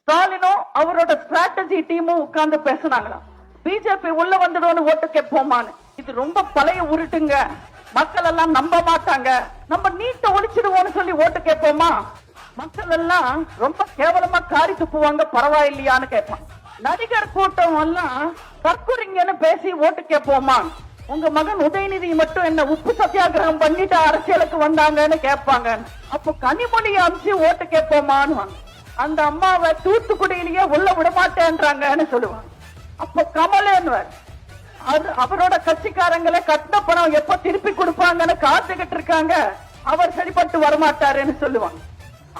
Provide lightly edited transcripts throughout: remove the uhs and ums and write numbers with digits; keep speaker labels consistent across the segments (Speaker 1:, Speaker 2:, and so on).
Speaker 1: ஸ்டாலினும் அவரோட ஸ்ட்ராட்டஜி டீமும் உட்கார்ந்து பேசினாங்களாம். பிஜேபி உள்ள வந்துடும் ஓட்டு கேட்போமான்னு. இது ரொம்ப பழைய உருட்டுங்க, மக்கள் எல்லாம் நம்ப மாட்டாங்க, நம்ம நீட்டை ஒழிச்சிடுவோம்னு சொல்லி ஓட்டு கேட்போமா? மக்கள் எல்லாம் ரொம்ப கேவலமா காரி துப்புவாங்க, பரவாயில்லையான்னு கேட்பான். நடிகர் கூட்டம் எல்லாம் தற்குறிங்கன்னு பேசி ஓட்டு கேட்போமா? உங்க மகன் உதயநிதி மட்டும் என்ன உப்பு சத்தியாகிரகம் பண்ணிட்டு அரசியலுக்கு வந்தாங்கன்னு கேட்பாங்க. அப்போ கனிமொழி அமிச்சு ஓட்டு கேட்போமான்னு அந்த அம்மாவை தூத்துக்குடியிலேயே உள்ள விடமாட்டேன்றாங்கன்னு சொல்லுவாங்க. அப்போ கமலேன்வர் அது அவரோட கட்சிக்காரங்களை கட்டின பணம் எப்ப திருப்பி கொடுப்பாங்கன்னு காத்துக்கிட்டு இருக்காங்க, அவர் சரிப்பட்டு வரமாட்டாருன்னு சொல்லுவாங்க.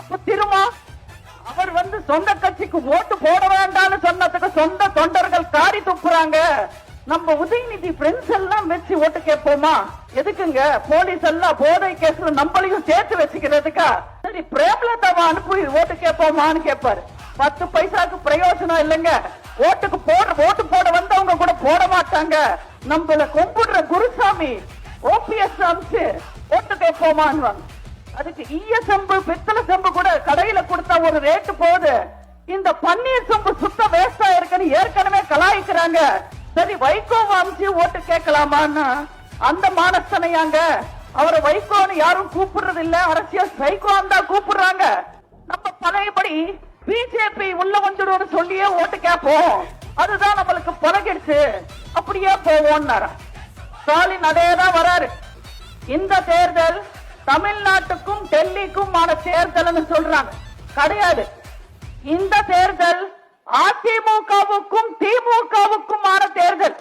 Speaker 1: அப்ப திரும்ப அவர் சொந்த கட்சிக்கு ஓட்டு போட வேண்டாம்னு சொன்னதுக்கு சொந்த தொண்டர்கள் காரி துப்புறாங்க. நம்ம உதயநிதி ஃப்ரெண்ட்ஸ் எல்லாம் வச்சு ஓட்டு கேட்போமா? எதுக்குங்க? போலீஸ் எல்லாம் போதை கேஸ்ல நம்மளையும் சேர்த்து வச்சுக்கிறதுக்கா? சரி, பிரேமலதாவை அனுப்பி ஓட்டு கேட்போமான்னு கேட்பாரு. 10 பைசாக்கு பிரயோஜனம் இல்லைங்க. ஓட்டு போட வந்தவங்க கூட போட மாட்டாங்க. நம்மள கும்பிடுற குருசாமி ஓபிஎஸ் அமிச்சு ஓட்டு கேட்போமான்னு. அதுக்கு ஈய செம்பு பித்தளை செம்பு கூட கடையில கொடுத்தா ஒரு ரேட்டு போகுது, இந்த பன்னீர் செம்பு சுத்த வேஸ்டா இருக்குன்னு ஏற்கனவே கலாய்க்கிறாங்க. சரி, வைகோ அமிச்சு ஓட்டு கேட்கலாமான்னு அந்த மானசனையாங்க. அவரை வைகோன்னு யாரும் கூப்பிடுறது இல்ல, அரசியல் சைக்கோன்னு தான் கூப்பிடுறாங்க. நம்ம பழையபடி பிஜேபி உள்ள வந்துடும் சொல்லியே ஓட்டு கேட்போம், அதுதான் நம்மளுக்கு பழகிடுச்சு, அப்படியே போவோம். ஸ்டாலின் அதேதான் வராரு. இந்த தேர்தல் தமிழ்நாட்டுக்கும் டெல்லிக்குமான தேர்தல் சொல்றாங்க, கிடையாது. இந்த தேர்தல் அதிமுகவுக்கும் திமுகவுக்குமான தேர்தல்.